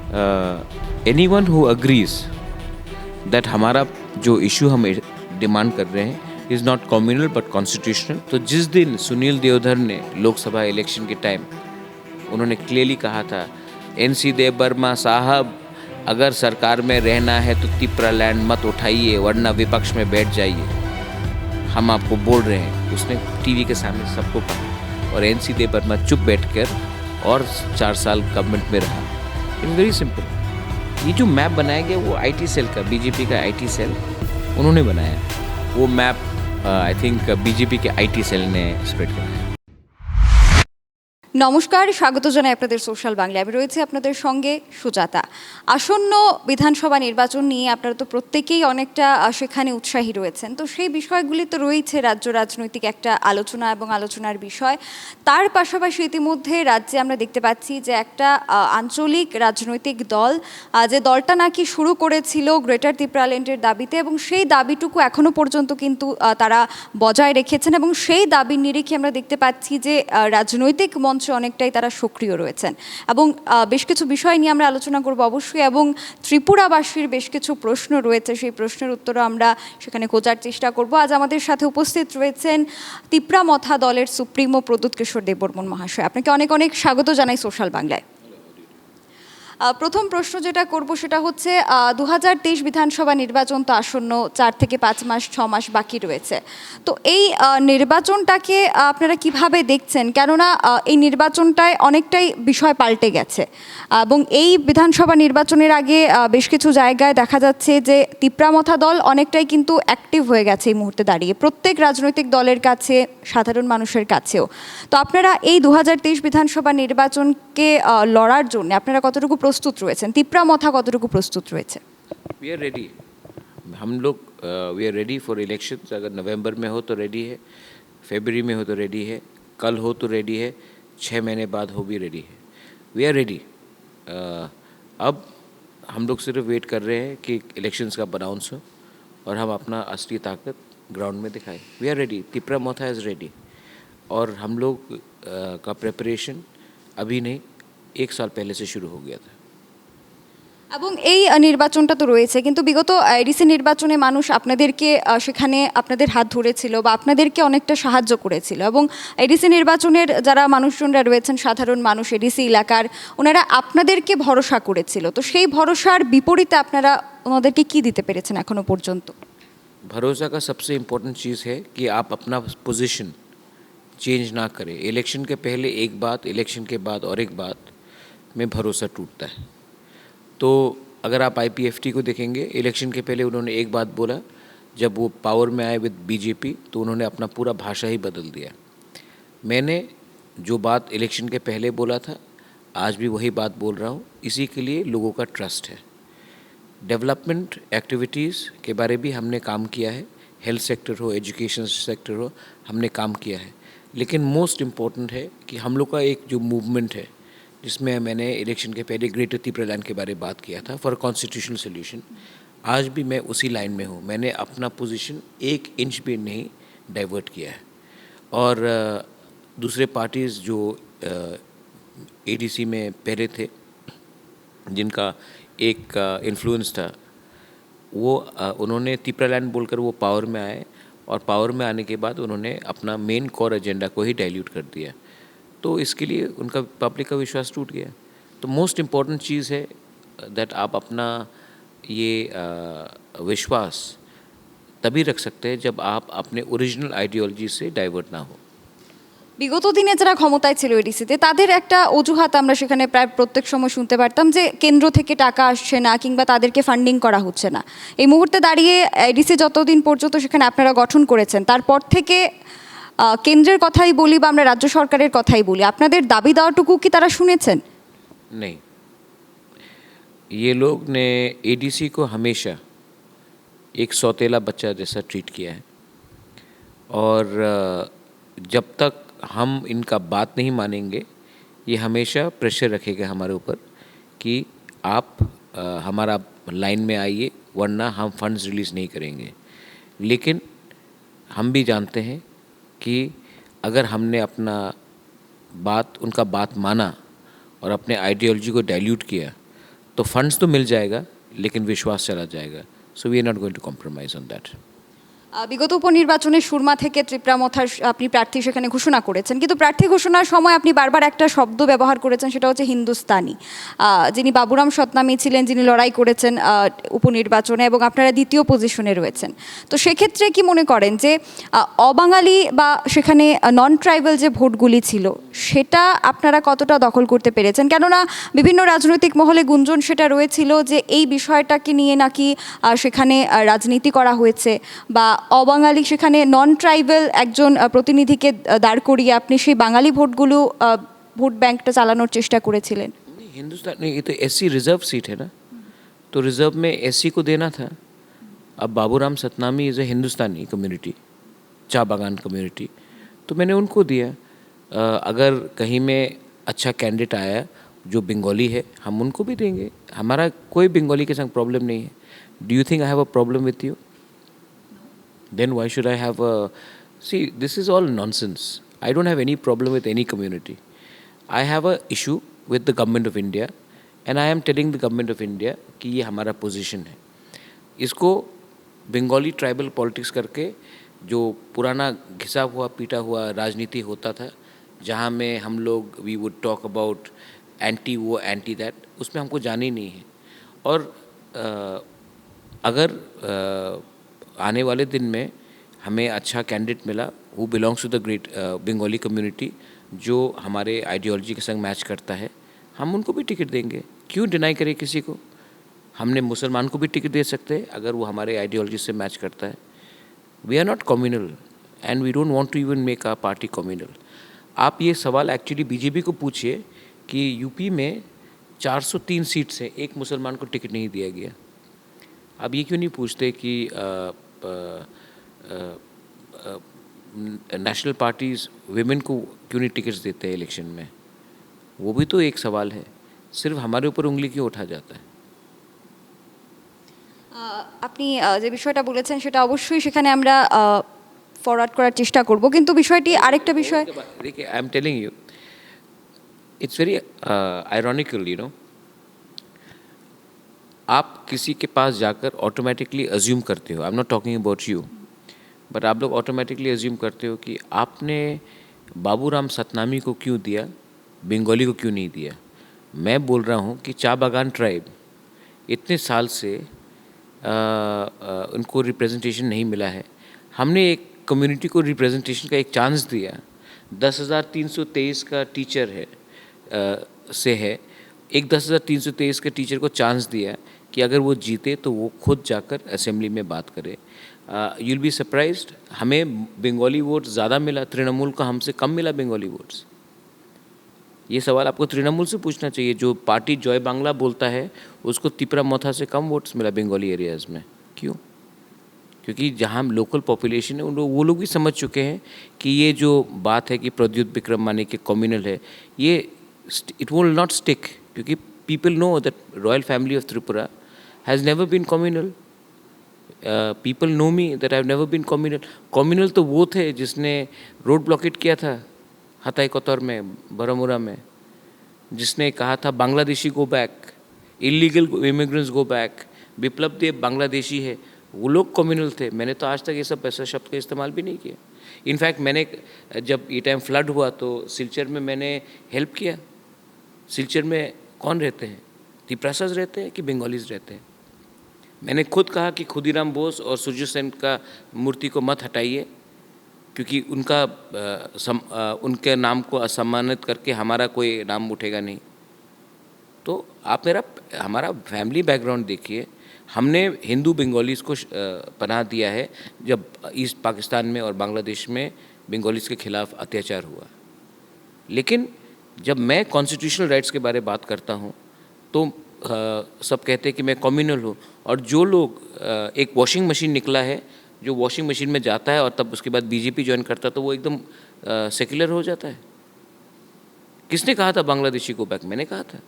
Anyone who agrees that हमारा जो issue हम डिमांड कर रहे हैं is not communal but constitutional. तो जिस दिन सुनील देवधर ने लोकसभा इलेक्शन के टाइम उन्होंने क्लियरली कहा था, NC देव वर्मा साहब अगर सरकार में रहना है तो तिपरा लैंड मत उठाइए वरना विपक्ष में बैठ जाइए, हम आपको बोल रहे हैं। उसने टीवी के सामने सबको कहा और NC देव वर्मा चुप बैठकर और 4 साल गवर्नमेंट में रहा। It's very simple. ये जो मैप बनाया गया वो IT सेल का, बीजेपी का IT सेल उन्होंने बनाया। वो मैप आई थिंक बीजेपी के IT सेल ने स्प्रेड किया। নমস্কার, স্বাগত জানাই আপনাদের সোশ্যাল বাংলায়। আমি রয়েছে আপনাদের সঙ্গে সুজাতা। আসন্ন বিধানসভা নির্বাচন নিয়ে আপনারা তো প্রত্যেকেই অনেকটা সেখানে উৎসাহী রয়েছেন। তো সেই বিষয়গুলি তো রয়েছে রাজ্য রাজনৈতিক একটা আলোচনা এবং আলোচনার বিষয়। তার পাশাপাশি ইতিমধ্যে রাজ্যে আমরা দেখতে পাচ্ছি যে একটা আঞ্চলিক রাজনৈতিক দল, যে দলটা নাকি শুরু করেছিল গ্রেটার ত্রিপুরাল্যান্ডের দাবিতে এবং সেই দাবিটুকু এখনও পর্যন্ত কিন্তু তারা বজায় রেখেছেন এবং সেই দাবির নিরিখে আমরা দেখতে পাচ্ছি যে রাজনৈতিক মঞ্চে অনেকটাই তারা সক্রিয় রয়েছেন এবং বেশ কিছু বিষয় নিয়ে আমরা আলোচনা করব অবশ্যই, এবং ত্রিপুরাবাসীর বেশ কিছু প্রশ্ন রয়েছে, সেই প্রশ্নের উত্তরও আমরা সেখানে খোঁজার চেষ্টা করব। আজ আমাদের সাথে উপস্থিত রয়েছেন তিপ্রা মথা দলের সুপ্রিমো প্রদ্যুৎ কিশোর দেববর্মন মহাশয়। আপনাকে অনেক অনেক স্বাগত জানাই সোশ্যাল বাংলায়। প্রথম প্রশ্ন যেটা করব সেটা হচ্ছে 2023 বিধানসভা নির্বাচন তো আসন্ন, 4 থেকে 5 মাস 6 মাস বাকি রয়েছে। তো এই নির্বাচনটাকে আপনারা কিভাবে দেখছেন? কেননা এই নির্বাচনটায় অনেকটাই বিষয় পাল্টে গেছে এবং এই বিধানসভা নির্বাচনের আগে বেশ কিছু জায়গায় দেখা যাচ্ছে যে তিপ্রামথা দল অনেকটাই কিন্তু অ্যাক্টিভ হয়ে গেছে এই মুহূর্তে দাঁড়িয়ে, প্রত্যেক রাজনৈতিক দলের কাছে, সাধারণ মানুষের কাছেও। তো আপনারা এই 2023 বিধানসভা নির্বাচনকে লড়ার জন্য আপনারা কতটুকু প্রস্তুত রয়েছেন? তিপ্রামথা কতটুকু প্রস্তুত রয়েছে? We are ready. हम लोग we are ready for elections. अगर नवंबर में हो तो रेडी है, फरवरी में हो तो रेडी है, कल हो तो रेडी है, 6 महीने बाद हो भी रेडी है। We are ready. अब हम लोग सिर्फ वेट कर रहे हैं कि इलेक्शंस का अनाउंस हो और हम अपना असली ताकत ग्राउंड में दिखाएं। We are ready. Tipra Motha is ready. और हम लोग का प्रिपरेशन अभी नहीं, 1 साल पहले से शुरू हो गया था। এবং এই নির্বাচনটা তো রয়েছে, কিন্তু বিগত এডিসি নির্বাচনে মানুষ আপনাদেরকে সেখানে আপনাদের হাত ধরেছিল বা আপনাদেরকে অনেকটা সাহায্য করেছিল এবং এডিসি নির্বাচনের যারা মানুষজনরা রয়েছেন, সাধারণ মানুষ এডিসি এলাকার, ওনারা আপনাদেরকে ভরসা করেছিল। তো সেই ভরসার বিপরীতে আপনারা ওনাদেরকে কি দিতে পেরেছেন এখনো পর্যন্ত? भरोसा का सबसे इम्पोर्टेंट चीज़ है कि आप अपना पोजीशन चेंज ना करें। इलेक्शन के पहले एक बात, इलेक्शन के बाद और एक बात में भरोसा टूटता है। तो अगर आप IPFT को देखेंगे, इलेक्शन के पहले उन्होंने एक बात बोला, जब वो पावर में आए विद BJP तो उन्होंने अपना पूरा भाषा ही बदल दिया। मैंने जो बात इलेक्शन के पहले बोला था आज भी वही बात बोल रहा हूँ। इसी के लिए लोगों का ट्रस्ट है। डेवलपमेंट एक्टिविटीज़ के बारे भी हमने काम किया है, हेल्थ सेक्टर हो, एजुकेशन सेक्टर हो, हमने काम किया है। लेकिन मोस्ट इम्पॉर्टेंट है कि हम लोग का एक जो मूवमेंट है जिसमें मैंने इलेक्शन के पहले ग्रेटर त्रिपुरालैंड के बारे में बात किया था फॉर कॉन्स्टिट्यूशनल सोल्यूशन, आज भी मैं उसी लाइन में हूँ। मैंने अपना पोजीशन 1 इंच भी नहीं डाइवर्ट किया है। और दूसरे पार्टीज़ जो ADC में पहले थे, जिनका एक इन्फ्लुएंस था, वो उन्होंने त्रिपुरालैंड बोलकर वो पावर में आए और पावर में आने के बाद उन्होंने अपना मेन कोर एजेंडा को ही डाइल्यूट कर दिया। तो इसके लिए उनका पब्लिक का विश्वास टूट गया। तो मोस्ट इम्पॉर्टेंट चीज़ है दैट आप अपना ये विश्वास तभी रख सकते हैं जब आप अपने ओरिजिनल आइडियोलॉजी से डाइवर्ट ना हो। বিগত দিনে যারা ক্ষমতায় ছিল এডিসিতে, তাদের একটা অজুহাত আমরা সেখানে প্রায় প্রত্যেক সময় শুনতে পারতাম যে কেন্দ্র থেকে টাকা আসছে না কিংবা তাদেরকে ফান্ডিং করা হচ্ছে না। এই মুহূর্তে দাঁড়িয়ে এডিসি যতদিন পর্যন্ত সেখানে আপনারা গঠন করেছেন, তারপর থেকে কেন্দ্রের কথাই বলি বা আমরা রাজ্য সরকারের কথাই বলি, আপনাদের দাবি দেওয়াটুকু কি তারা শুনেছেন? नहीं, ये लोग ने ADC को हमेशा एक सौतेला बच्चा जैसा ट्रीट किया है और जब तक हम इनका बात नहीं मानेंगे ये हमेशा प्रेशर रखेगा हमारे ऊपर कि आप हमारा लाइन में आइए वरना हम फंड्स रिलीज़ नहीं करेंगे। लेकिन हम भी जानते हैं कि अगर हमने अपना उनका बात माना और अपने आइडियोलॉजी को डाइल्यूट किया तो फंड्स तो मिल जाएगा लेकिन विश्वास चला जाएगा. So we are not going to compromise on that. বিগত উপনির্বাচনে সুরমা থেকে ত্রিপুরামথার আপনি প্রার্থী সেখানে ঘোষণা করেছেন, কিন্তু প্রার্থী ঘোষণার সময় আপনি বারবার একটা শব্দ ব্যবহার করেছেন, সেটা হচ্ছে হিন্দুস্তানি। যিনি বাবুরাম সতনামী ছিলেন, যিনি লড়াই করেছেন উপনির্বাচনে, এবং আপনারা দ্বিতীয় পজিশনে রয়েছেন। তো সেক্ষেত্রে কি মনে করেন যে অবাঙালি বা সেখানে নন ট্রাইবাল যে ভোটগুলি ছিল সেটা আপনারা কতটা দখল করতে পেরেছেন? কেননা বিভিন্ন রাজনৈতিক মহলে গুঞ্জন সেটা রয়েছিল যে এই বিষয়টাকে নিয়ে নাকি সেখানে রাজনীতি করা হয়েছে, বা অবাঙালি সেখানে নন ট্রাইবাল একজন প্রতিনিধিকে দাঁড় করিয়ে আপনি সেই বাঙালি ভোটগুলো ভোট ব্যাংকটা চালানোর চেষ্টা করেছিলেন। हिंदुस्तान नहीं, ये तो एससी रिजर्व सीट है ना, तो रिजर्व में एससी को देना था. अब Baburam Satnami is a Hindustani community, चा बागान कम्युनिटी, तो मैंने उनको दिया. अगर कहीं में अच्छा कैंडिडेट आया जो बंगाली है, हम उनको भी देंगे. हमारा कोई बंगाली के संग प्रॉब्लम नहीं है. Do you think I have a problem with you? Then why should I have a... See, this is all nonsense. I don't have any problem with any community. I have a issue with the government of India, and I am telling the government of India कि ये हमारा position है. इसको Bengali tribal politics करके जो पुराना घिसा हुआ पीटा हुआ राजनीति होता था, जहाँ में हम लोग we would talk about anti वो एंटी दैट, उसमें हमको जाना ही नहीं है. और अगर आने वाले दिन में हमें अच्छा कैंडिडेट मिला who belongs to the great Bengali community, जो हमारे आइडियोलॉजी के संग मैच करता है, हम उनको भी टिकट देंगे. क्यों डिनाई करें किसी को? हमने मुसलमान को भी टिकट दे सकते हैं अगर वो हमारे आइडियोलॉजी से मैच करता है. We are not communal and we don't want to even make our party communal. आप ये सवाल एक्चुअली बीजेपी को पूछिए कि यूपी में 403 सीट से एक मुसलमान को टिकट नहीं दिया गया. अब ये क्यों नहीं पूछते कि नेशनल पार्टीज़ विमेन को क्यों नहीं टिकट्स देते हैं इलेक्शन में? वो भी तो एक सवाल है. सिर्फ हमारे ऊपर उंगली क्यों उठा जाता है? আপনি যে বিষয়টা বলেছেন সেটা অবশ্যই সেখানে আমরা ফরওয়ার্ড করার চেষ্টা করব, কিন্তু বিষয়টি আরেকটা বিষয়। देखिए, I am telling you, it's very ironical, you know. आप किसी के पास जाकर ऑटोमेटिकली अज्यूम करते हो, I am not talking about you, but आप लोग ऑटोमेटिकली अज्यूम करते हो कि आपने बाबूराम सतनामी को क्यों दिया, बंगाली को क्यों नहीं दिया. मैं बोल रहा हूँ कि चा बागान ट्राइब इतने साल से उनको रिप्रेजेंटेशन नहीं मिला है. हमने एक कम्युनिटी को रिप्रेजेंटेशन का एक चांस दिया. 10,323 का टीचर है से है, एक 10,323 के टीचर को चांस दिया कि अगर वो जीते तो वो खुद जाकर असेंबली में बात करे. यू विल बी सरप्राइज्ड, हमें बंगाली वोट ज़्यादा मिला, तृणमूल का हमसे कम मिला बंगाली वोट्स. ये सवाल आपको तृणमूल से पूछना चाहिए. जो पार्टी जॉय बांग्ला बोलता है उसको तिपरामथा से कम वोट्स मिला बंगाली एरियाज़ में. क्यों? क्योंकि जहाँ लोकल पॉपुलेशन है वो लोग भी समझ चुके हैं कि ये जो बात है कि प्रद्युत विक्रम माने कि कम्युनल है, ये इट विल नॉट स्टिक. क्योंकि people know that royal family of Tripura has never been communal. People know me that I have never been communal. Communal तो वो थे जिसने रोड ब्लॉकेट किया था हताई कोतौर में, बरामुरा में, जिसने कहा था Bangladeshi go back, illegal immigrants go back, Biplab Deb Bangladeshi है. वो लोग कम्युनल थे. मैंने तो आज तक ये सब ऐसा शब्द का इस्तेमाल भी नहीं किया. इनफैक्ट मैंने जब ये टाइम फ्लड हुआ तो सिलचर में मैंने हेल्प किया. सिलचर में कौन रहते हैं? तिपरासाज रहते हैं कि बंगालीज रहते हैं? मैंने खुद कहा कि खुदीराम बोस और सुरजीत सेन का मूर्ति को मत हटाइए, क्योंकि उनके नाम को असम्मानित करके हमारा कोई नाम उठेगा नहीं. तो आप हमारा फैमिली बैकग्राउंड देखिए. हमने हिंदू बंगालीज़ को पनाह दिया है जब ईस्ट पाकिस्तान में और बांग्लादेश में बंगालीज़ के खिलाफ अत्याचार हुआ. लेकिन जब मैं कॉन्स्टिट्यूशनल राइट्स के बारे में बात करता हूँ तो सब कहते हैं कि मैं कम्युनल हूँ. और जो लोग एक वॉशिंग मशीन निकला है, जो वॉशिंग मशीन में जाता है और तब उसके बाद बीजेपी ज्वाइन करता है तो वो एकदम सेक्युलर हो जाता है. किसने कहा था बांग्लादेशी को बैक? मैंने कहा था.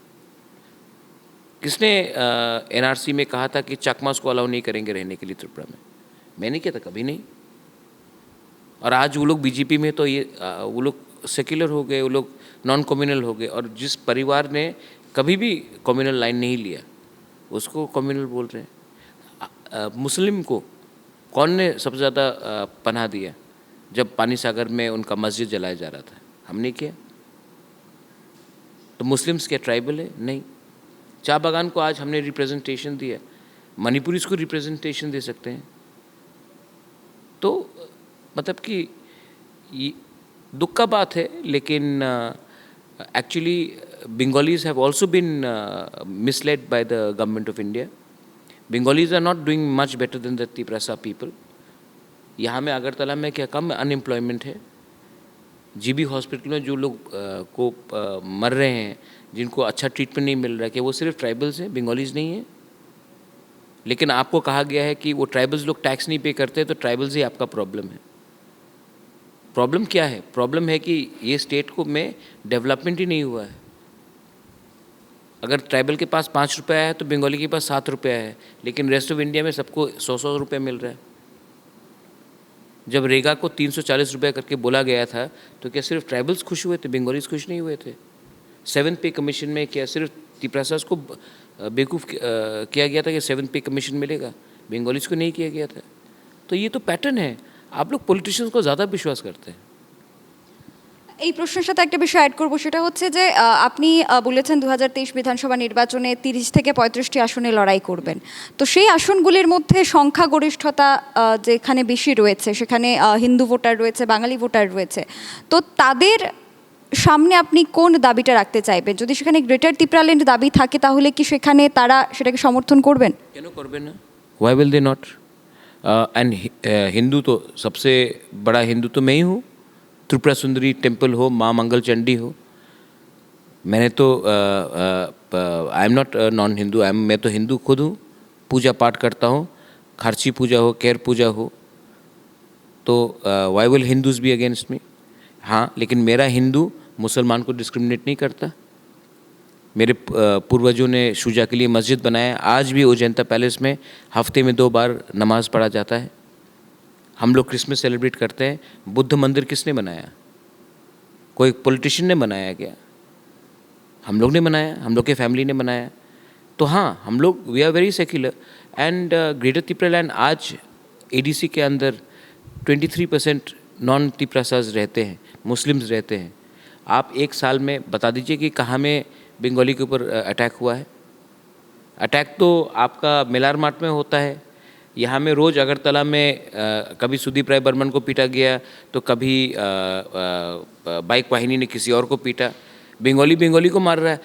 किसने एनआरसी में कहा था कि चकमास को अलाउ नहीं करेंगे रहने के लिए त्रिपुरा में? मैंने किया था? कभी नहीं. और आज वो लोग बीजेपी में तो ये वो लोग सेक्युलर हो गए, वो लोग नॉन कम्युनल हो गए. और जिस परिवार ने कभी भी कम्युनल लाइन नहीं लिया, उसको कम्युनल बोल रहे हैं। मुस्लिम को कौन ने सबसे ज़्यादा पनाह दिया जब पानी सागर में उनका मस्जिद जलाया जा रहा था? हमने किया। तो मुस्लिम्स क्या ट्राइबल है? नहीं। चाय बागान को आज हमने रिप्रेजेंटेशन दिया, मणिपुरीज को रिप्रेजेंटेशन दे सकते हैं। तो मतलब कि दुख का बात है, लेकिन actually Bengalis have also been misled by the government of India. Bengalis are not doing much better than the Tiprasa people. यहाँ में अगरतला में क्या कम अनएम्प्लॉयमेंट है? जीबी हॉस्पिटल में जो लोग को मर रहे हैं, जिनको अच्छा ट्रीटमेंट नहीं मिल रहा है, कि वो सिर्फ ट्राइबल्स हैं, बंगालीज नहीं हैं। लेकिन आपको कहा गया है कि वो ट्राइबल्स लोग टैक्स नहीं पे करते, तो ट्राइबल्स ही आपका प्रॉब्लम है। प्रॉब्लम क्या है? प्रॉब्लम है कि ये स्टेट को में डेवलपमेंट ही नहीं हुआ है। अगर ट्राइबल के पास 5 रुपया है तो बंगाली के पास 7 रुपया है, लेकिन रेस्ट ऑफ इंडिया में सबको 100-100 रुपये मिल रहा है। जब रेगा को 340 रुपये करके बोला गया था, तो क्या सिर्फ ट्राइबल्स खुश हुए थे, बंगालीज खुश नहीं हुए थे? 7th पे कमीशन में क्या सिर्फ तिप्रासास को बेवकूफ़ किया गया था कि 7th पे कमीशन मिलेगा, बंगालीज को नहीं किया गया था? तो ये तो पैटर्न है। आप लोग पॉलिटिशियंस को ज़्यादा विश्वास करते हैं। এই প্রশ্নের সাথে একটা বিষয় অ্যাড করবো, সেটা হচ্ছে যে আপনি বলেছেন 2023 বিধানসভা নির্বাচনে 30 থেকে 35টি আসনে লড়াই করবেন। তো সেই আসনগুলির মধ্যে সংখ্যাগরিষ্ঠতা যেখানে বেশি রয়েছে, সেখানে হিন্দু ভোটার রয়েছে, বাঙালি ভোটার রয়েছে। তো তাদের সামনে আপনি কোন দাবিটা রাখতে চাইবেন? যদি সেখানে গ্রেটার তিপ্রাল্যান্ড দাবি থাকে, তাহলে কি সেখানে তারা সেটাকে সমর্থন করবেন? কেন করবেন না? Why will they not? And Hindu तो सबसे बड़ा हिंदू तो मैं ही हूँ। त्रिपुरा सुंदरी टेम्पल हो, माँ मंगल चंडी हो, मैंने तो I am not non Hindu, मैं तो हिंदू खुद हूँ। पूजा पाठ करता हूँ, खारची पूजा हो, केर पूजा हो, तो why will Hindus be against me? हाँ, लेकिन मेरा हिंदू मुसलमान को डिस्क्रिमिनेट नहीं करता। मेरे पूर्वजों ने शुजा के लिए मस्जिद बनाया। आज भी अजंता पैलेस में हफ्ते में 2 बार नमाज़ पढ़ा जाता है। हम लोग क्रिसमस सेलिब्रेट करते हैं। बुद्ध मंदिर किसने बनाया? कोई पॉलिटिशियन ने बनाया क्या? हम लोग ने बनाया, हम लोग के फैमिली ने बनाया। तो हाँ, हम लोग we are very secular. And greater Tipraland आज एडीसी के अंदर 23% नॉन तिप्रासाज रहते हैं, मुस्लिम्स रहते हैं। आप एक साल में बता दीजिए कि कहाँ में बंगाली के ऊपर अटैक हुआ है? अटैक तो आपका मिलार मार्ट में होता है। यहाँ में रोज़ अगरतला में कभी सुदीप राय बर्मन को पीटा गया, तो कभी बाइक वाहिनी ने किसी और को पीटा। बंगाली को मार रहा है।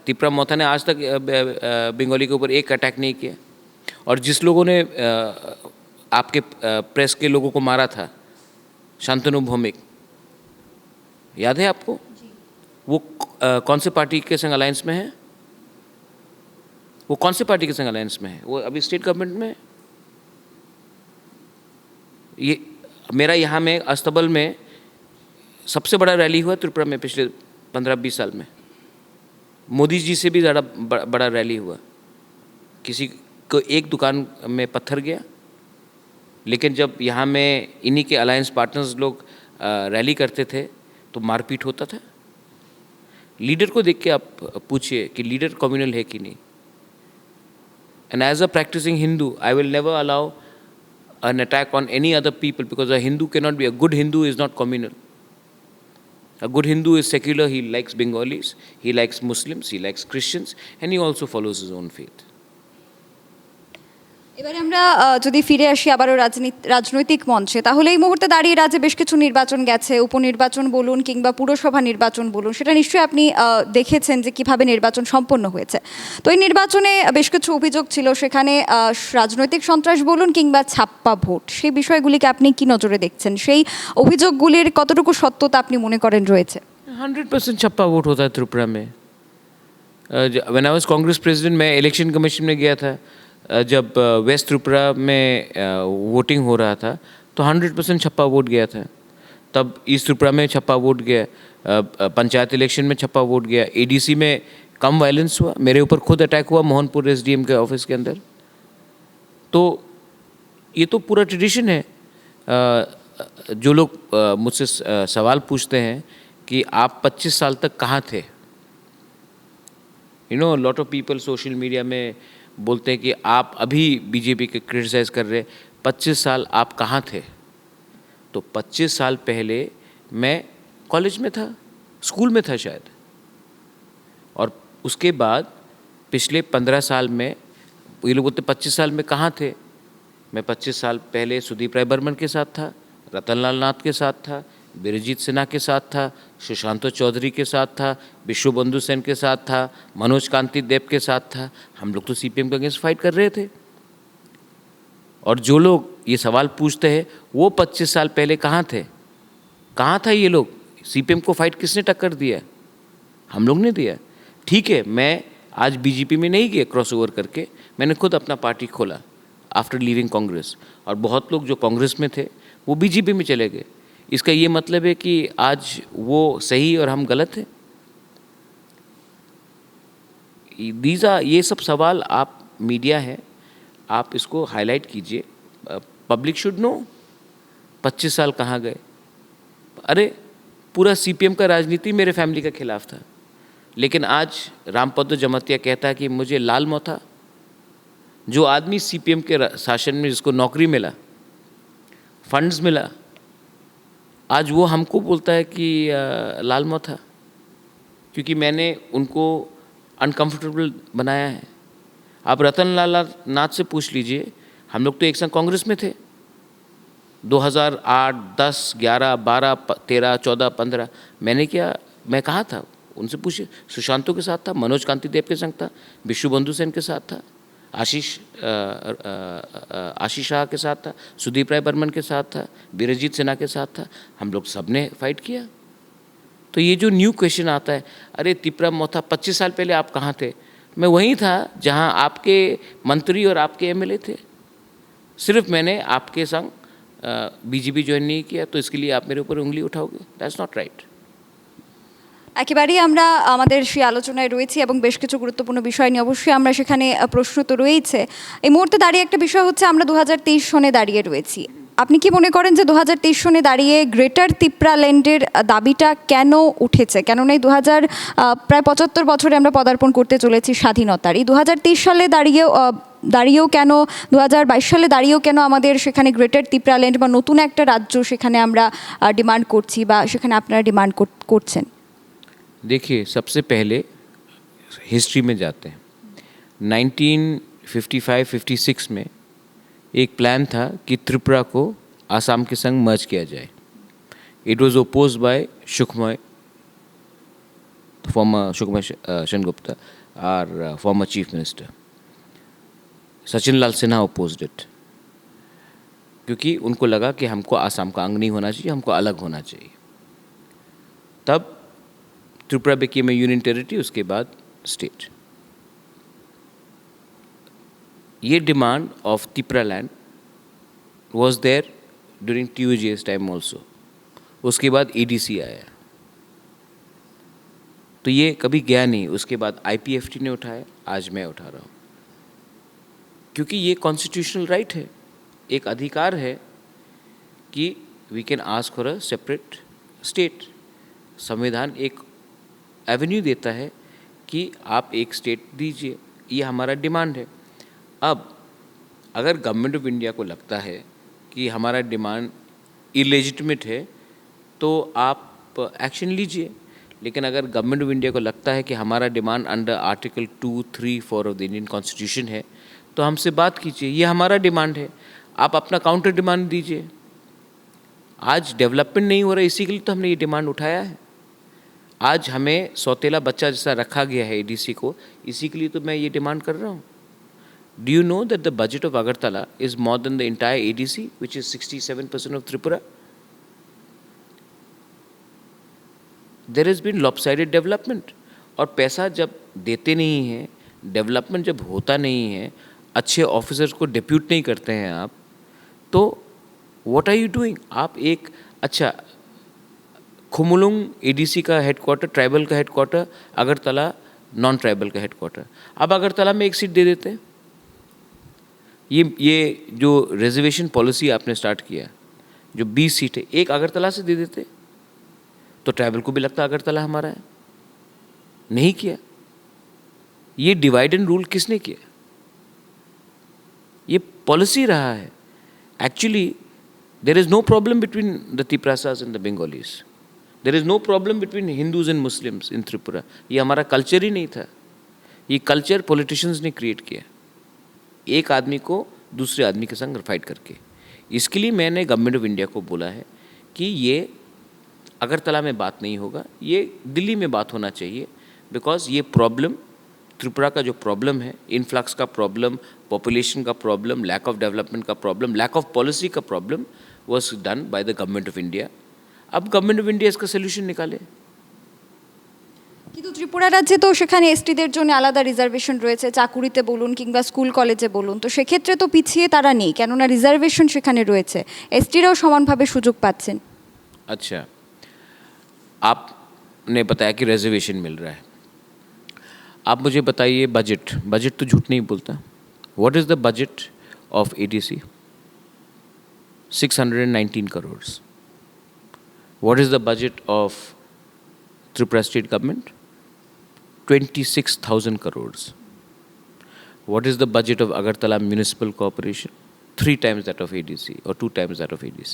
तिप्रा मोथा ने आज तक बंगाली के ऊपर एक अटैक नहीं किया। और जिस लोगों ने आपके प्रेस के लोगों को मारा था, शांतनु भौमिक, याद है आपको? वो कौन से पार्टी के संग अलायंस में है? वो कौन से पार्टी के संग अलायंस में है? वो अभी स्टेट गवर्नमेंट में है। ये मेरा यहाँ में अस्तबल में सबसे बड़ा रैली हुआ त्रिपुरा में पिछले 15-20 साल में। मोदी जी से भी ज़्यादा बड़ा रैली हुआ। किसी को एक दुकान में पत्थर गया, लेकिन जब यहाँ में इन्हीं के अलायंस पार्टनर्स लोग रैली करते थे तो मारपीट होता था। लीडर को देख के आप पूछिए कि लीडर कम्युनल है कि नहीं। And as a practicing Hindu, I will never allow an attack on any other people, because a Hindu cannot be, a good Hindu is not communal. A good Hindu is secular. He likes Bengalis, he likes Muslims, he likes Christians, and he also follows his own faith. এবারে আমরা যদি ফিরে আসি আবারও রাজনৈতিক মঞ্চে, তাহলে এই মুহূর্তে দাঁড়িয়ে রাজ্যে বেশ কিছু নির্বাচন গেছে, উপনির্বাচন বলুন কিংবা পুরসভা নির্বাচন বলুন, সেটা নিশ্চয়ই আপনি দেখেছেন যে কিভাবে নির্বাচন সম্পন্ন হয়েছে। তো এই নির্বাচনে বেশ কিছু অভিযোগ ছিল, সেখানে রাজনৈতিক সন্ত্রাস বলুন কিংবা ছাপ্পা ভোট, সেই বিষয়গুলিকে আপনি কি নজরে দেখছেন? সেই অভিযোগগুলির কতটুকু সত্যতা আপনি মনে করেন রয়েছে? 100% छप्पा वोट होता है त्रिपुरा में। When I was Congress president, मैं इलेक्शन कमीशन में गया था। जब वेस्ट त्रिपुरा में वोटिंग हो रहा था तो 100% छप्पा वोट गया था। तब ईस्ट त्रिपुरा में छप्पा वोट गया, पंचायत इलेक्शन में छप्पा वोट गया, एडीसी में कम वायलेंस हुआ। मेरे ऊपर खुद अटैक हुआ मोहनपुर एसडीएम के ऑफिस के अंदर। तो ये तो पूरा ट्रेडिशन है। जो लोग मुझसे सवाल पूछते हैं कि आप 25 साल तक कहाँ थे, lot of people social media में बोलते हैं कि आप अभी बीजेपी के क्रिटिसाइज़ कर रहे, 25 साल आप कहाँ थे? तो 25 साल पहले मैं कॉलेज में था, स्कूल में था शायद, और उसके बाद पिछले 15 साल में ये लोग बोलते 25 साल में कहाँ थे? मैं 25 साल पहले सुदीप राय बर्मन के साथ था, रतनलाल नाथ के साथ था, बिरजीत सिन्हा के साथ था, सुशांत चौधरी के साथ था, विश्व बंधु सेन के साथ था, मनोज कांति देव के साथ था। हम लोग तो सीपीएम के अगेंस्ट फाइट कर रहे थे। और जो लोग ये सवाल पूछते हैं वो 25 साल पहले कहाँ थे? कहाँ था ये लोग? सीपीएम को फाइट किसने टक्कर दिया? हम लोग ने दिया। ठीक है, मैं आज बीजेपी में नहीं गया क्रॉस ओवर करके, मैंने खुद अपना पार्टी खोला आफ्टर लीविंग कांग्रेस, और बहुत लोग जो कांग्रेस में थे वो बीजेपी में चले गए। इसका ये मतलब है कि आज वो सही और हम गलत हैं? ये सब सवाल आप मीडिया है, आप इसको हाईलाइट कीजिए, पब्लिक शुड नो 25 साल कहाँ गए। अरे पूरा सीपीएम का राजनीति मेरे फैमिली के खिलाफ था, लेकिन आज रामपद जमतिया कहता है कि मुझे लाल मोथा, जो आदमी सीपीएम के शासन में जिसको नौकरी मिला, फंड्स मिला, आज वो हमको बोलता है कि लाल मोथा, क्योंकि मैंने उनको अनकंफर्टेबल बनाया है। आप रतनलाल नाथ से पूछ लीजिए, हम लोग तो एक संग कांग्रेस में थे 2008, 10, 11, 12, 13, 14, 15। मैं कहाँ था? उनसे पूछिए। सुशांतों के साथ था, मनोज कांति देव के संग था, विश्व बंधु सेन के साथ था, आशीष शाह के साथ था, सुदीप राय बर्मन के साथ था, बिरजीत सिन्हा के साथ था। हम लोग सब ने फाइट किया। तो ये जो न्यू क्वेश्चन आता है, अरे तिपरा मोथा 25 साल पहले आप कहाँ थे? मैं वहीं था जहाँ आपके मंत्री और आपके एमएलए थे। सिर्फ मैंने आपके संग बीजेपी ज्वाइन नहीं किया, तो इसके लिए आप मेरे ऊपर उंगली उठाओगे? That's not right. একেবারেই আমরা আমাদের সেই আলোচনায় রয়েছি এবং বেশ কিছু গুরুত্বপূর্ণ বিষয় নিয়ে অবশ্যই আমরা সেখানে প্রশ্ন তো রয়েছে। এই মুহূর্তে দাঁড়িয়ে একটা বিষয় হচ্ছে, আমরা 2023 সনে দাঁড়িয়ে রয়েছি। আপনি কি মনে করেন যে 2023 সনে দাঁড়িয়ে গ্রেটার তিপ্রাল্যান্ডের দাবিটা কেন উঠেছে? কেননা এই প্রায় 75 বছরে আমরা পদার্পণ করতে চলেছি স্বাধীনতার। এই 2023 সালে দাঁড়িয়েও কেন, 2022 সালে দাঁড়িয়েও কেন আমাদের সেখানে গ্রেটার তিপ্রাল্যান্ড বা নতুন একটা রাজ্য সেখানে আমরা ডিমান্ড করছি বা সেখানে আপনারা ডিমান্ড করছেন? देखिए, सबसे पहले हिस्ट्री में जाते हैं। 1955-56 में एक प्लान था कि त्रिपुरा को आसाम के संग मर्ज किया जाए। It was oppose by former Sukhamay Sengupta और former chief minister Sachin Lal Sinha opposed it, क्योंकि उनको लगा कि हमको आसाम का अंग नहीं होना चाहिए, हमको अलग होना चाहिए। तब Tripura became a union territory, उसके बाद स्टेट। ये demand of Tripura land was there during TUJ's time also. उसके बाद EDC आया, तो ये कभी गया नहीं। उसके बाद IPFT ने उठाया, आज मैं उठा रहा हूँ, क्योंकि ये कॉन्स्टिट्यूशनल राइट है, एक अधिकार है कि we can ask for a separate state. संविधान एक एवेन्यू देता है कि आप एक स्टेट दीजिए, ये हमारा डिमांड है। अब अगर गवर्नमेंट ऑफ इंडिया को लगता है कि हमारा डिमांड इलेजिटिमेट है, तो आप एक्शन लीजिए। लेकिन अगर गवर्नमेंट ऑफ इंडिया को लगता है कि हमारा demand under article 2, 3, 4 of the Indian constitution है, तो हमसे बात कीजिए, ये हमारा डिमांड है, आप अपना काउंटर डिमांड दीजिए। आज डेवलपमेंट नहीं हो रहा, इसी के लिए तो हमने ये डिमांड उठाया है। आज हमें सौतेला बच्चा जैसा रखा गया है EDC को, इसी के लिए तो मैं ये डिमांड कर रहा हूँ। Do you know that the budget of Agartala is more than the entire EDC which is 67% of Tripura? There has been lopsided development. और पैसा जब देते नहीं हैं, डेवलपमेंट जब होता नहीं है, अच्छे ऑफिसर्स को डिप्यूट नहीं करते हैं आप, तो व्हाट आर यू डूइंग? आप एक अच्छा खुमुलुंग EDC का हेडक्वार्टर, ट्राइबल का हेडक्वार्टर, अगरतला नॉन ट्राइबल का हेडक्वार्टर, अब अगरतला में एक सीट दे देते हैं। ये जो रिजर्वेशन पॉलिसी आपने स्टार्ट किया, जो 20 सीट है, एक अगरतला से दे देते, तो ट्राइबल को भी लगता अगरतला हमारा है। नहीं किया। ये डिवाइड एंड रूल किसने किया? ये पॉलिसी रहा है. Actually there is no problem between the Tiprasas and the Bengalis. There is no problem between Hindus and Muslims in Tripura. ये हमारा कल्चर ही नहीं था. ये कल्चर पॉलिटिशियंस ने क्रिएट किया, एक आदमी को दूसरे आदमी के संग फाइट करके. इसके लिए मैंने गवर्नमेंट ऑफ इंडिया को बोला है कि ये अगरतला में बात नहीं होगा, ये दिल्ली में बात होना चाहिए. बिकॉज ये प्रॉब्लम, त्रिपुरा का जो प्रॉब्लम है, इन्फ्लक्स का प्रॉब्लम, पॉपुलेशन का प्रॉब्लम, लैक ऑफ डेवलपमेंट का प्रॉब्लम, लैक ऑफ पॉलिसी का problem was done by the government of India. अब गवर्नमेंट ऑफ इंडिया इसका सोल्यूशन निकाले. কিন্তু ত্রিপুরা রাজ্যে তো সেখানে এসটিদের জন্য আলাদা রিজার্ভেশন রয়েছে, চাকুরিতে বলুন কিংবা স্কুল কলেজে বলুন, তো সেক্ষেত্রে তো পিছিয়ে তারা নেই, কেননা রিজার্ভেশন সেখানে রয়েছে, এসটিরাও সমানভাবে সুযোগ পাচ্ছেন. अच्छा, आपने बताया कि रिजर्वेशन मिल रहा है. आप मुझे बताइए बजट तो झूठ नहीं बोलता. What is the budget of ADC? 619 crore. What is the budget of Tripura state government? 26,000 crores. What is the budget of Agartala Municipal Corporation? 3 times that of ADC or 2 times that of ADC.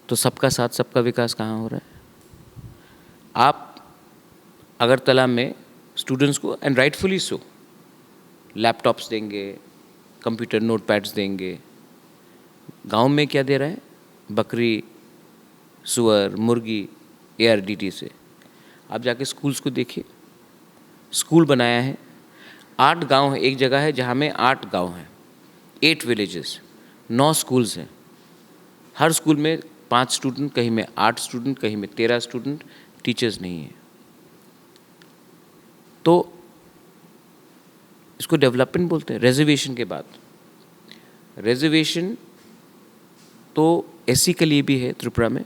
तो सबका साथ सबका विकास कहाँ हो रहा है? आप अगरतला में स्टूडेंट्स को, एंड राइटफुली सो, लैपटॉप्स देंगे, कंप्यूटर नोट पैड्स देंगे. गांव में क्या दे रहा है? बकरी, सुअर, मुर्गी ARDT से. आप जाके स्कूल्स को देखिए. स्कूल बनाया है, 8 गांव है. एक जगह है जहाँ में 8 गांव हैं, 8 विलेजेस, 9 स्कूल्स हैं. हर स्कूल में 5 स्टूडेंट, कहीं में 8 स्टूडेंट, कहीं में 13 स्टूडेंट. टीचर्स नहीं हैं. तो इसको डेवलपमेंट बोलते हैं. रिजर्वेशन के बाद, रिजर्वेशन तो SC के लिए भी है त्रिपुरा में.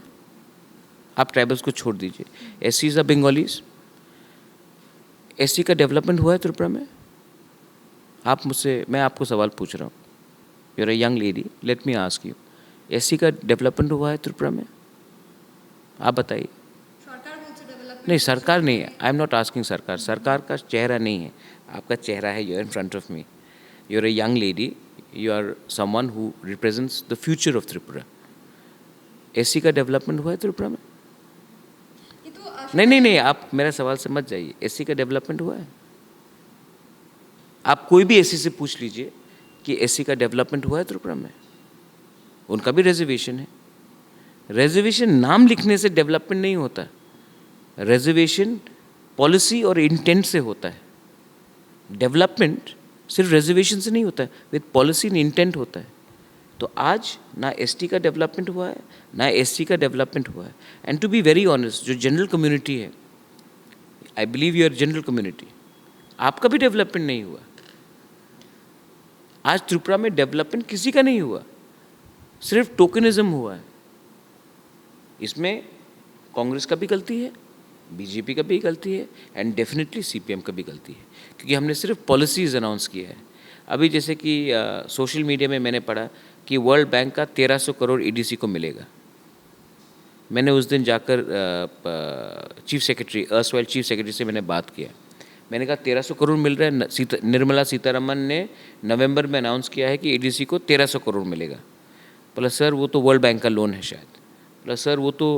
आप ट्राइबल्स को छोड़ दीजिए. SCs are Bengalis. SC का डेवलपमेंट हुआ है त्रिपुरा में? आप मुझसे, मैं आपको सवाल पूछ रहा हूँ. You are a young lady, let me ask you, SC का डेवलपमेंट हुआ है त्रिपुरा में? आप बताइए. नहीं, सरकार नहीं है. आई एम नॉट आस्किंग सरकार. सरकार का चेहरा नहीं है. आपका चेहरा है. You are in front of me. You are a young lady. You are someone who represents the future of Tripura. SC का डेवलपमेंट हुआ है त्रिपुरा में? नहीं, आप मेरा सवाल समझ जाइए. SC का डेवलपमेंट हुआ है? आप कोई भी SC से पूछ लीजिए कि SC का डेवलपमेंट हुआ है त्रिपुरा में. उनका भी रिजर्वेशन है. रिजर्वेशन नाम लिखने से डेवलपमेंट नहीं होता. रिजर्वेशन पॉलिसी और इंटेंट से होता है. डेवलपमेंट सिर्फ रिजर्वेशन से नहीं होता है, विद पॉलिसी एंड इंटेंट होता है. तो आज ना ST का डेवलपमेंट हुआ है, ना SC का डेवलपमेंट हुआ है. And to be very honest, जो जनरल कम्युनिटी है, I believe you are general community, आपका भी डेवलपमेंट नहीं हुआ. आज त्रिपुरा में डेवलपमेंट किसी का नहीं हुआ, सिर्फ टोकनिज्म हुआ है. इसमें कांग्रेस का भी गलती है, BJP का भी गलती है, एंड डेफिनेटली CPM का भी गलती है, क्योंकि हमने सिर्फ पॉलिसीज़ अनाउंस किया है. अभी जैसे कि सोशल मीडिया में मैंने पढ़ा कि वर्ल्ड बैंक का 1300 करोड़ EDC को मिलेगा. मैंने उस दिन जाकर चीफ सेक्रेटरी, अर्सवाइल चीफ सेक्रेटरी से मैंने बात किया. मैंने कहा 1300 करोड़ मिल रहा है. निर्मला सीतारमन ने नवंबर में अनाउंस किया है कि EDC को 1300 करोड़ मिलेगा. बोला सर वो तो वर्ल्ड बैंक का लोन है शायद. बोला सर वो तो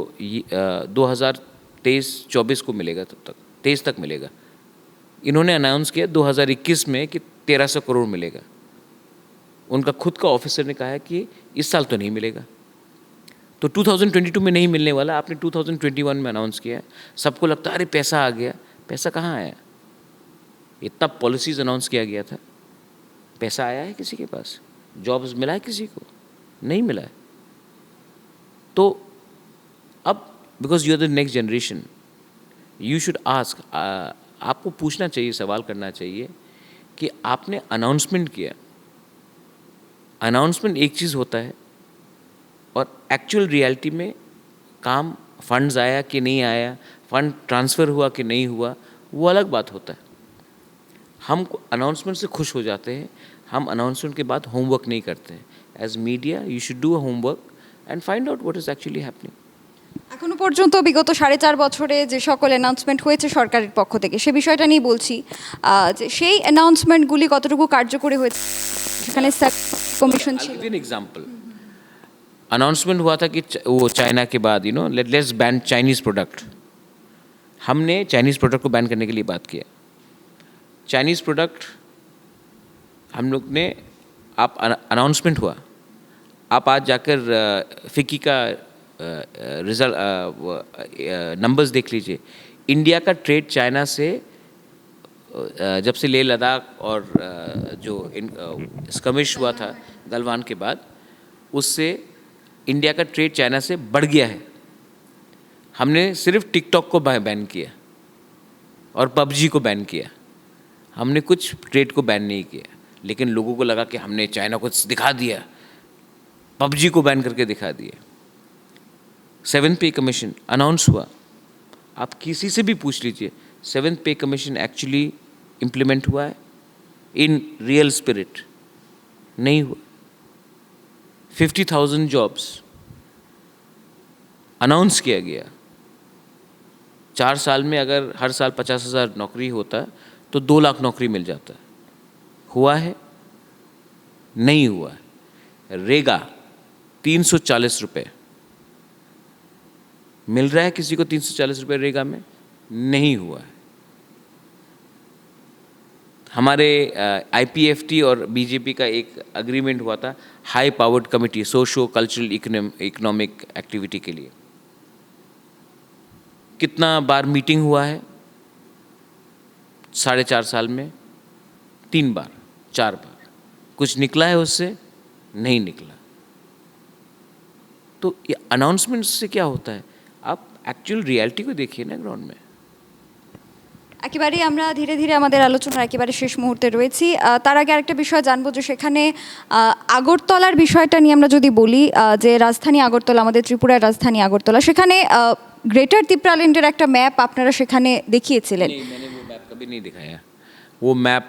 2023-24 को मिलेगा, तब तक 23 तक मिलेगा. इन्होंने अनाउंस किया 2021 में कि 1300 करोड़ मिलेगा. उनका खुद का ऑफिसर ने कहा है कि इस साल तो नहीं मिलेगा. तो 2022 में नहीं मिलने वाला, आपने 2021 में अनाउंस किया. सबको लगता है अरे पैसा आ गया. पैसा कहाँ आया? इतना पॉलिसीज़ अनाउंस किया गया था, पैसा आया है किसी के पास? जॉब्स मिला है किसी को? नहीं मिला है. तो अब because you are the next generation, you should ask, आपको पूछना चाहिए, सवाल करना चाहिए कि आपने अनाउंसमेंट किया. अनाउंसमेंट एक चीज़ होता है और एक्चुअल रियलिटी में काम, फंड्स आया कि नहीं आया, फंड ट्रांसफ़र हुआ कि नहीं हुआ, वो अलग बात होता है. हम अनाउंसमेंट से खुश हो जाते हैं, हम अनाउंसमेंट के बाद होमवर्क नहीं करते हैं. As media you should do a homework and find out what is actually happening. এখনো পর্যন্ত বিগত 4.5 বছরে যে সকল অ্যানাউন্সমেন্ট হয়েছে সরকারের পক্ষ থেকে সে বিষয়টা নিয়ে বলছি যে সেই অ্যানাউন্সমেন্টগুলি কতটুকু কার্যকরী হয়েছে সেখানে কমিশন ছিল I'll give you an example. Announcement हुआ था कि वो चाइना के बाद लेट्स बैन चाइनीज़ प्रोडक्ट. हमने चाइनीज़ प्रोडक्ट को बैन करने के लिए बात किया. चाइनीज़ प्रोडक्ट हम लोग ने आप अनाउंसमेंट हुआ, आप आज जाकर फिक्की का रिजल्ट नंबर्स देख लीजिए. इंडिया का ट्रेड चाइना से जब से लेह लद्दाख और जो स्कमिश हुआ था गलवान के बाद, उससे इंडिया का ट्रेड चाइना से बढ़ गया है. हमने सिर्फ टिकटॉक को बैन किया और पबजी को बैन किया. हमने कुछ ट्रेड को बैन नहीं किया, लेकिन लोगों को लगा कि हमने चाइना को दिखा दिया, पबजी को बैन करके दिखा दिया. 7th पे कमीशन अनाउंस हुआ. आप किसी से भी पूछ लीजिए, 7th पे कमीशन एक्चुअली इम्प्लीमेंट हुआ है इन रियल स्पिरिट? नहीं हुआ. 50,000 जॉब्स अनाउंस किया गया. 4 साल में अगर हर साल 50,000 नौकरी होता तो 2 लाख नौकरी मिल जाता. हुआ है? नहीं हुआ है. रेगा 340 रुपये मिल रहा है किसी को? 340 रुपये रेगा में नहीं हुआ है. हमारे आईपीएफटी और बीजेपी का एक अग्रीमेंट हुआ था high powered committee socio cultural economic activity के लिए. कितना बार मीटिंग हुआ है 4.5 साल में? 3 बार 4 बार. कुछ निकला है उससे? नहीं निकला. तो ये अनाउंसमेंट से क्या होता है? आप एक्चुअल रियलिटी को देखिए ना ग्राउंड में. একেবারেই আমরা ধীরে ধীরে আমাদের আলোচনার একেবারে শেষ মুহূর্তে রয়েছি। তার আগে আরেকটা বিষয় জানবো যে সেখানে আগরতলার বিষয়টা নিয়ে আমরা যদি বলি যে রাজধানী আগরতলা, আমাদের ত্রিপুরার রাজধানী আগরতলা, সেখানে গ্রেটার তিপ্রাল্যান্ডের একটা ম্যাপ আপনারা সেখানে দেখিয়েছিলেন। नहीं, मैंने वो मैप कभी नहीं दिखाया. वो मैप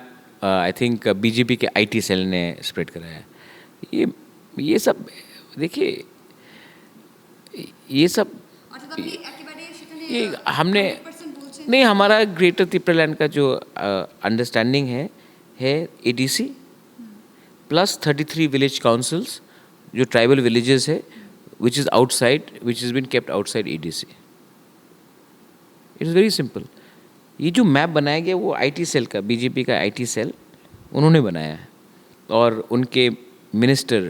आई थिंक बीजेपी के आईटी सेल ने स्प्रेड कराया. ये सब देखिए, ये सब ये हमने नहीं, हमारा ग्रेटर तिप्रालैंड का जो अंडरस्टैंडिंग है एडीसी प्लस 33 विलेज काउंसिल्स जो ट्राइबल विलेजेस है which is outside, which is been kept outside ADC. It is very simple. ये जो मैप बनाया गया वो आईटी सेल का, बीजेपी का आईटी सेल उन्होंने बनाया है. और उनके मिनिस्टर,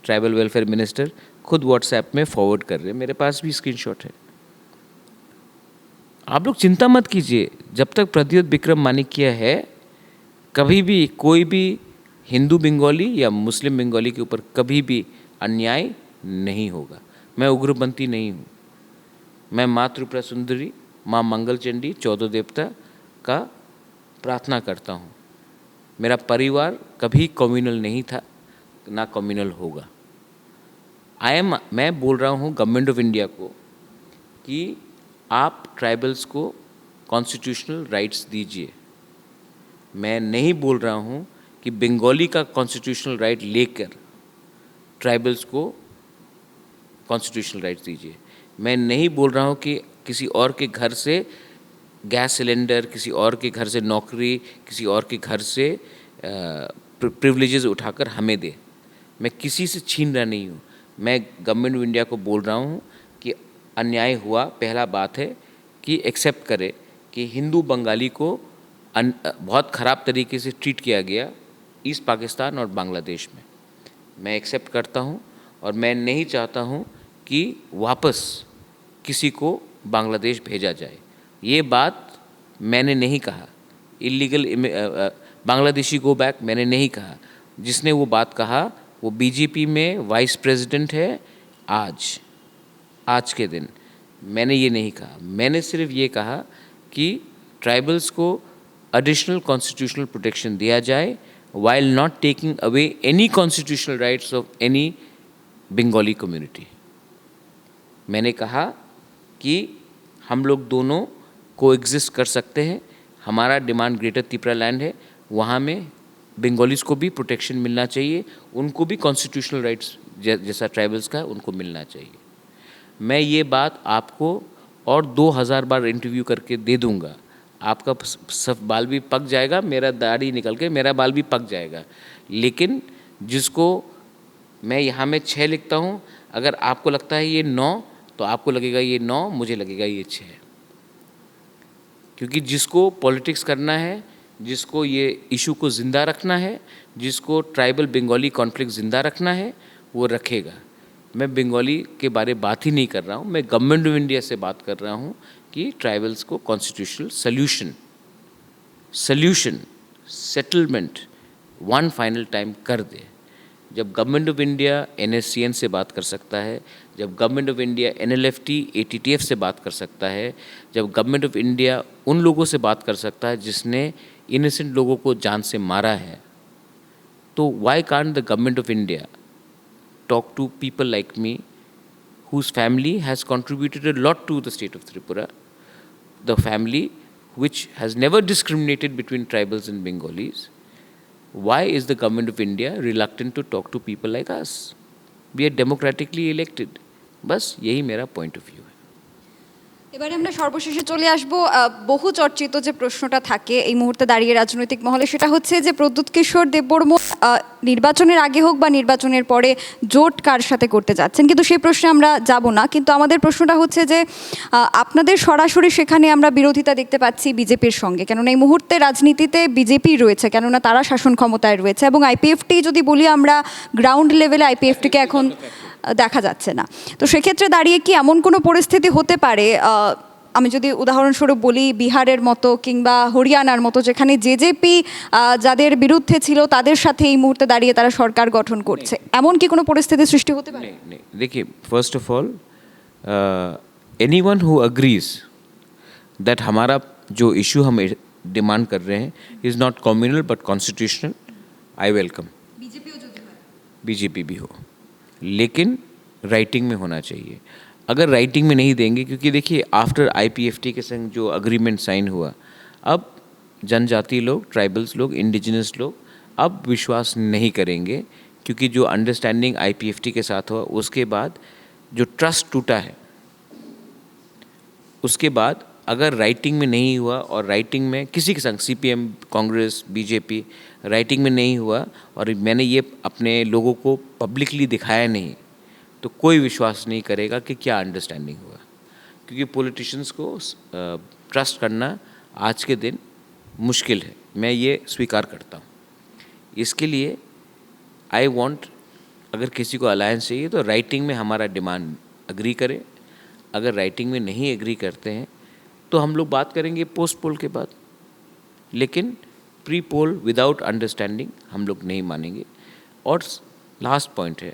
ट्राइबल वेलफेयर मिनिस्टर खुद व्हाट्सएप में फॉरवर्ड कर रहे हैं. मेरे पास भी स्क्रीनशॉट है. आप लोग चिंता मत कीजिए. जब तक प्रद्योत विक्रम मानिक्य है, कभी भी कोई भी हिंदू बंगाली या मुस्लिम बंगाली के ऊपर कभी भी अन्याय नहीं होगा. मैं उग्रपंथी नहीं हूँ. मैं माँ त्रिपुरा सुंदरी, माँ मंगल चंडी, 14 देवता का प्रार्थना करता हूँ. मेरा परिवार कभी कम्युनल नहीं था, ना कम्युनल होगा. मैं बोल रहा हूँ गवर्नमेंट ऑफ इंडिया को कि आप ट्राइबल्स को कॉन्स्टिट्यूशनल राइट्स दीजिए. मैं नहीं बोल रहा हूँ कि बंगाली का कॉन्स्टिट्यूशनल राइट लेकर ट्राइबल्स को कॉन्स्टिट्यूशनल राइट्स दीजिए. मैं नहीं बोल रहा हूँ कि किसी और के घर से गैस सिलेंडर, किसी और के घर से नौकरी, किसी और के घर से प्रिविलेजेस उठाकर हमें दे. मैं किसी से छीन रहा नहीं हूँ. मैं गवर्नमेंट ऑफ इंडिया को बोल रहा हूँ कि अन्याय हुआ. पहला बात है कि एक्सेप्ट करे कि हिंदू बंगाली को बहुत ख़राब तरीके से ट्रीट किया गया ईस्ट पाकिस्तान और बांग्लादेश में. मैं एक्सेप्ट करता हूँ और मैं नहीं चाहता हूँ कि वापस किसी को बांग्लादेश भेजा जाए. ये बात मैंने नहीं कहा. इलीगल बांग्लादेशी गो बैक मैंने नहीं कहा. जिसने वो बात कहा वो बीजेपी में वाइस प्रेसिडेंट है आज के दिन. मैंने ये नहीं कहा. मैंने सिर्फ ये कहा कि ट्राइबल्स को एडिशनल कॉन्स्टिट्यूशनल प्रोटेक्शन दिया जाए while not taking away any constitutional rights of any Bengali community. मैंने कहा कि हम लोग दोनों को एग्जिस्ट कर सकते हैं. हमारा डिमांड ग्रेटर तिप्रालैंड है, वहाँ में बंगालीज को भी प्रोटेक्शन मिलना चाहिए. उनको भी कॉन्स्टिट्यूशनल राइट्स जैसा ट्राइबल्स का है उनको मिलना चाहिए. मैं ये बात आपको और 2000 बार इंटरव्यू करके दे दूंगा, आपका सब बाल भी पक जाएगा, मेरा दाढ़ी निकल के मेरा बाल भी पक जाएगा, लेकिन जिसको मैं यहाँ में 6 लिखता हूँ, अगर आपको लगता है ये 9, तो आपको लगेगा ये 9, मुझे लगेगा ये 6। क्योंकि जिसको पॉलिटिक्स करना है, जिसको ये इशू को ज़िंदा रखना है, जिसको ट्राइबल बंगाली कॉन्फ्लिक्ट ज़िंदा रखना है, वो रखेगा। मैं बंगाली के बारे बात ही नहीं कर रहा हूँ, मैं गवर्नमेंट ऑफ इंडिया से बात कर रहा हूँ कि ट्राइबल्स को constitutional solution settlement one final time कर दे। जब गवर्नमेंट ऑफ इंडिया NSCN से बात कर सकता है, जब government of India NLFT ATTF से बात कर सकता है, जब गवर्नमेंट ऑफ इंडिया उन लोगों से बात कर सकता है जिसने इनोसेंट लोगों को जान से मारा है, तो why can't the government of India talk to people like me whose family has contributed a lot to the state of Tripura, the family which has never discriminated between tribals and Bengalis. Why is the government of India reluctant to talk to people like us? We are democratically elected. बस यही मेरा point of view है। এবারে আমরা সর্বশেষে চলে আসব বহু চর্চিত যে প্রশ্নটা থাকে এই মুহূর্তে দাঁড়িয়ে রাজনৈতিক মহলে, সেটা হচ্ছে যে প্রদ্যুৎ কিশোর দেববর্মন নির্বাচনের আগে হোক বা নির্বাচনের পরে জোট কার সাথে করতে যাচ্ছেন, কিন্তু সেই প্রশ্নে আমরা যাব না। কিন্তু আমাদের প্রশ্নটা হচ্ছে যে আপনাদের সরাসরি সেখানে আমরা বিরোধিতা দেখতে পাচ্ছি বিজেপির সঙ্গে, কেননা এই মুহূর্তে রাজনীতিতে বিজেপি রয়েছে, কেননা তারা শাসন ক্ষমতায় রয়েছে, এবং IPFT যদি বলি আমরা গ্রাউন্ড লেভেলে IPFTকে এখন দেখা যাচ্ছে না। তো সেক্ষেত্রে দাঁড়িয়ে কি এমন কোনো পরিস্থিতি হতে পারে, আমি যদি উদাহরণস্বরূপ বলি বিহারের মতো কিংবা হরিয়ানার মতো, যেখানে জেজেপি যাদের বিরুদ্ধে ছিল তাদের সাথে এই মুহূর্তে দাঁড়িয়ে তারা সরকার গঠন করছে, এমন কি কোনো পরিস্থিতি সৃষ্টি হতে পারে? नहीं, देखिए, first of all anyone who agrees that हमारा जो इशू हम डिमांड कर रहे हैं is not communal but constitutional, I welcome. BJP भी हो, लेकिन राइटिंग में होना चाहिए। अगर राइटिंग में नहीं देंगे, क्योंकि देखिए आफ्टर IPFT के संग जो अग्रीमेंट साइन हुआ, अब जनजाति लोग, ट्राइबल्स लोग, इंडिजिनस लोग अब विश्वास नहीं करेंगे, क्योंकि जो अंडरस्टैंडिंग IPFT के साथ हुआ उसके बाद जो ट्रस्ट टूटा है, उसके बाद अगर राइटिंग में नहीं हुआ और राइटिंग में किसी के संग CPM, कांग्रेस, BJP राइटिंग में नहीं हुआ और मैंने ये अपने लोगों को पब्लिकली दिखाया नहीं, तो कोई विश्वास नहीं करेगा कि क्या अंडरस्टैंडिंग हुआ। क्योंकि पॉलिटिशियंस को ट्रस्ट करना आज के दिन मुश्किल है, मैं ये स्वीकार करता हूँ। इसके लिए आई वांट, अगर किसी को अलायंस चाहिए तो राइटिंग में हमारा डिमांड अग्री करें। अगर राइटिंग में नहीं एग्री करते हैं तो हम लोग बात करेंगे पोस्ट पोल के बाद, लेकिन प्री पोल विदाउट अंडरस्टैंडिंग हम लोग नहीं मानेंगे। और लास्ट पॉइंट है,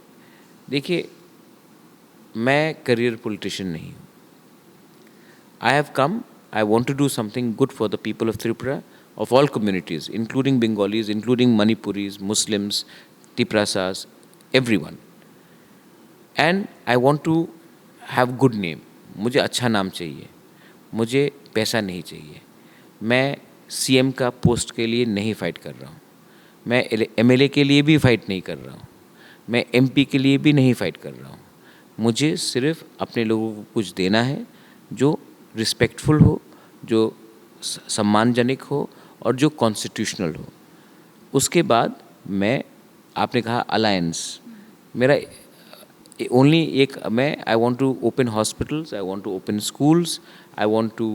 देखिए मैं करियर पॉलिटिशियन नहीं हूँ। I have come, I want to do something good for the people of Tripura, of all communities, including Bengalis, including Manipuris, Muslims, Tiprasas, everyone. And I want to have good name, मुझे अच्छा नाम चाहिए, मुझे पैसा नहीं चाहिए। मैं CM का पोस्ट के लिए नहीं फ़ाइट कर रहा हूँ, मैं MLA के लिए भी फ़ाइट नहीं कर रहा हूँ, मैं MP के लिए भी नहीं फ़ाइट कर रहा हूँ। मुझे सिर्फ अपने लोगों को कुछ देना है जो रिस्पेक्टफुल हो, जो सम्मानजनक हो और जो कॉन्स्टिट्यूशनल हो। उसके बाद मैं, आपने कहा अलायंस, मेरा ओनली एक, मैं I want to open hospitals, I want to open schools, I want to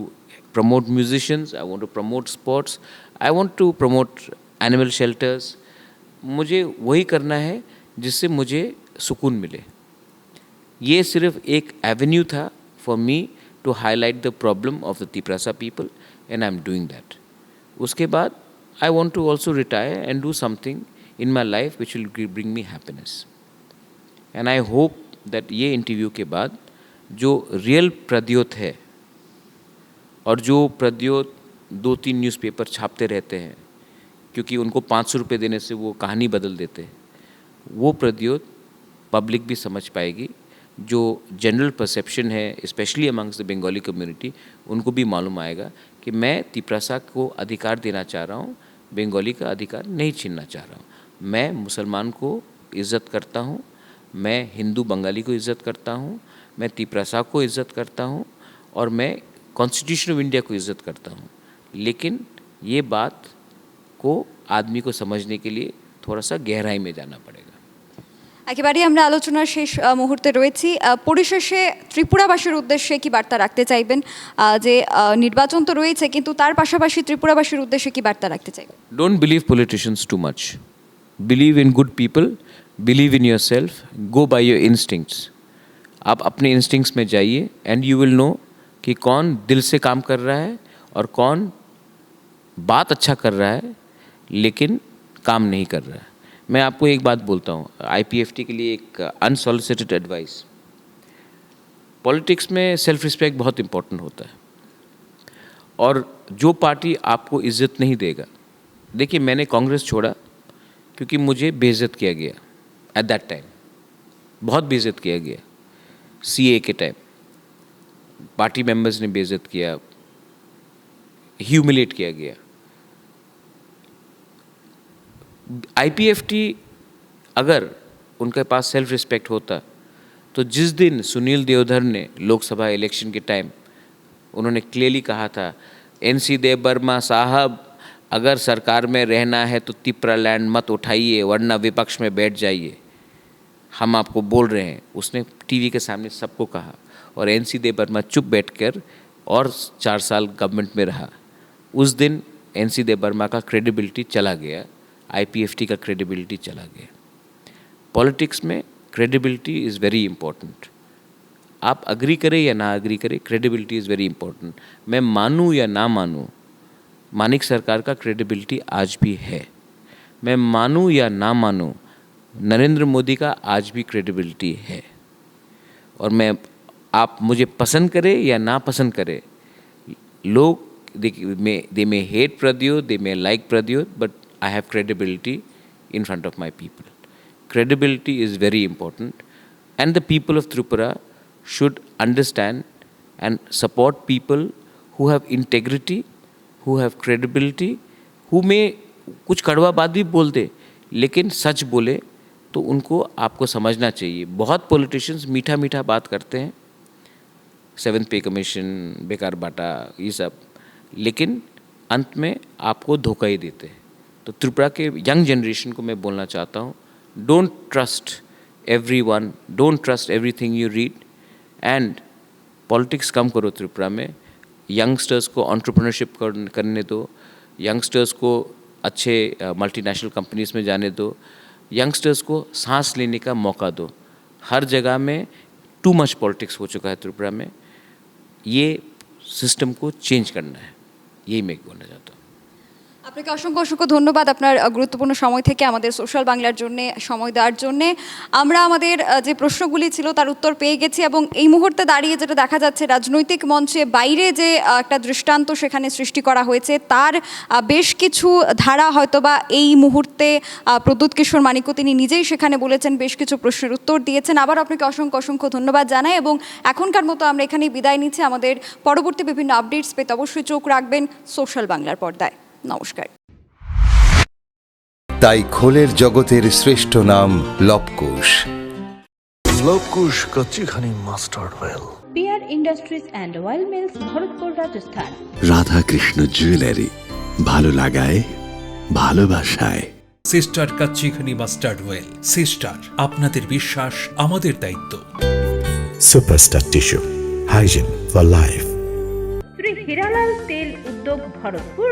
promote musicians, I want to promote sports, I want to promote animal shelters. मुझे वही करना है जिससे मुझे सुकून मिले। ये सिर्फ एक एवेन्यू था for me to highlight the problem of the Tiprasa people and I am doing that. उसके बाद I want to also retire and do something in my life which will bring me happiness. And I hope that ये interview के बाद जो real Pradyot है, और जो Pradyot 2-3 newspaper छापते रहते हैं क्योंकि उनको 500 रुपये देने से वो कहानी बदल देते हैं, वो प्रद्योत पब्लिक भी समझ पाएगी। जो जनरल परसेप्शन है specially amongst the Bengali community, उनको भी मालूम आएगा कि मैं तिपरासा को अधिकार देना चाह रहा हूँ, बंगाली का अधिकार नहीं छीनना चाह रहा हूँ। मैं मुसलमान को इज़्ज़त करता हूँ, मैं हिंदू बंगाली को इज़्ज़त करता हूँ, मैं त्रिपुरा को इज़्ज़त करता हूँ और मैं कॉन्स्टिट्यूशन ऑफ इंडिया को इज़्ज़त करता हूँ, लेकिन ये बात को आदमी को समझने के लिए थोड़ा सा गहराई में जाना पड़ेगा। একেবারেই আমরা আলোচনার শেষ মুহূর্তে রয়েছি। পরিশেষে ত্রিপুরাবাসীর উদ্দেশ্যে কি বার্তা রাখতে চাইবেন? যে নির্বাচন তো রয়েছে, কিন্তু তার পাশাপাশি ত্রিপুরাবাসীর উদ্দেশ্যে কি বার্তা রাখতে চাইবেন? Don't believe politicians too much. Believe in good people, believe in yourself, go by your instincts. आप अपने इंस्टिंक्ट्स में जाइए एंड यू विल नो कि कौन दिल से काम कर रहा है और कौन बात अच्छा कर रहा है लेकिन काम नहीं कर रहा है। मैं आपको एक बात बोलता हूँ, IPFT के लिए एक अनसॉलिसिटेड एडवाइस, पॉलिटिक्स में सेल्फ रिस्पेक्ट बहुत इम्पोर्टेंट होता है और जो पार्टी आपको इज़्ज़त नहीं देगा, देखिए मैंने कांग्रेस छोड़ा क्योंकि मुझे बेइज्जत किया गया एट दैट टाइम, बहुत बेइज्जत किया गया। CA के टाइम पार्टी मेंबर्स ने बेइज्जत किया, ह्यूमिलेट किया गया। IPFT अगर उनके पास सेल्फ रिस्पेक्ट होता तो जिस दिन सुनील देवधर ने लोकसभा इलेक्शन के टाइम उन्होंने क्लियरली कहा था, NC देव वर्मा साहब अगर सरकार में रहना है तो त्रिपुरा लैंड मत उठाइए वरना विपक्ष में बैठ जाइए, हम आपको बोल रहे हैं। उसने टीवी के सामने सबको कहा और NC देव वर्मा चुप बैठकर और 4 साल गवर्नमेंट में रहा। उस दिन NC देव वर्मा का क्रेडिबिलिटी चला गया, IPFT का क्रेडिबिलिटी चला गया। पॉलिटिक्स में क्रेडिबिलिटी इज़ वेरी इंपॉर्टेंट। आप अग्री करें या ना अग्री करें, क्रेडिबिलिटी इज़ वेरी इंपॉर्टेंट। मैं मानूं या ना मानूं, मानिक सरकार का क्रेडिबिलिटी आज भी है। मैं मानूं या ना मानूं, नरेंद्र मोदी का आज भी क्रेडिबिलिटी है। और मैं, आप मुझे पसंद करें या ना पसंद करें, लोग they may hate Pradyot, they may like Pradyot, but I have credibility in front of my people. Credibility is very important, and the people of Tripura should understand and support people who have integrity, who have credibility, who may कुछ कड़वा बात भी बोल दे लेकिन सच बोले, तो उनको आपको समझना चाहिए। बहुत पॉलिटिशियंस मीठा मीठा बात करते हैं, 7th पे कमीशन, बेकार बाटा, ये सब, लेकिन अंत में आपको धोखा ही देते हैं। तो त्रिपुरा के यंग जनरेशन को मैं बोलना चाहता हूँ, don't trust everyone, don't trust everything you read, and politics कम करो त्रिपुरा में। यंगस्टर्स को एंटरप्रेन्योरशिप करने दो, यंगस्टर्स को अच्छे मल्टीनेशनल कंपनीज में जाने दो, यंगस्टर्स को सांस लेने का मौका दो। हर जगह में टू मच पॉलिटिक्स हो चुका है त्रिपुरा में, ये सिस्टम को चेंज करना है, यही मैं बोलना चाहता हूँ। আপনাকে অসংখ্য অসংখ্য ধন্যবাদ আপনার গুরুত্বপূর্ণ সময় থেকে আমাদের সোশ্যাল বাংলার জন্য সময় দেওয়ার জন্য। আমরা আমাদের যে প্রশ্নগুলি ছিল তার উত্তর পেয়ে গেছি এবং এই মুহূর্তে দাঁড়িয়ে যেটা দেখা যাচ্ছে, রাজনৈতিক মঞ্চে বাইরে যে একটা দৃষ্টান্ত সেখানে সৃষ্টি করা হয়েছে, তার বেশ কিছু ধারা হয়তোবা এই মুহূর্তে প্রদ্যুৎ কিশোর মানিক্য তিনি নিজেই সেখানে বলেছেন, বেশ কিছু প্রশ্নের উত্তর দিয়েছেন। আবার আপনাকে অসংখ্য অসংখ্য ধন্যবাদ জানাই এবং এখনকার মতো আমরা এখানেই বিদায় নিচ্ছি। আমাদের পরবর্তী বিভিন্ন আপডেটস পেতে অবশ্যই চোখ রাখবেন সোশ্যাল বাংলার পর্দায়। নমস্কার। তাই খোলের জগতের শ্রেষ্ঠ নাম Lavkush. Lavkush kachchi ghani mustard oil. PR Industries and Oil Mills, Bharatpur, Rajasthan. Radha Krishna jewellery, ভালো লাগায় ভালোবাসায়। Sister kachchi ghani mustard oil. Sister, আপনাদের বিশ্বাস আমাদের দায়িত্ব। Superstar tissue, hygiene for life. Shri Hiralal তেল উদ্যোগ, ভরতপুর,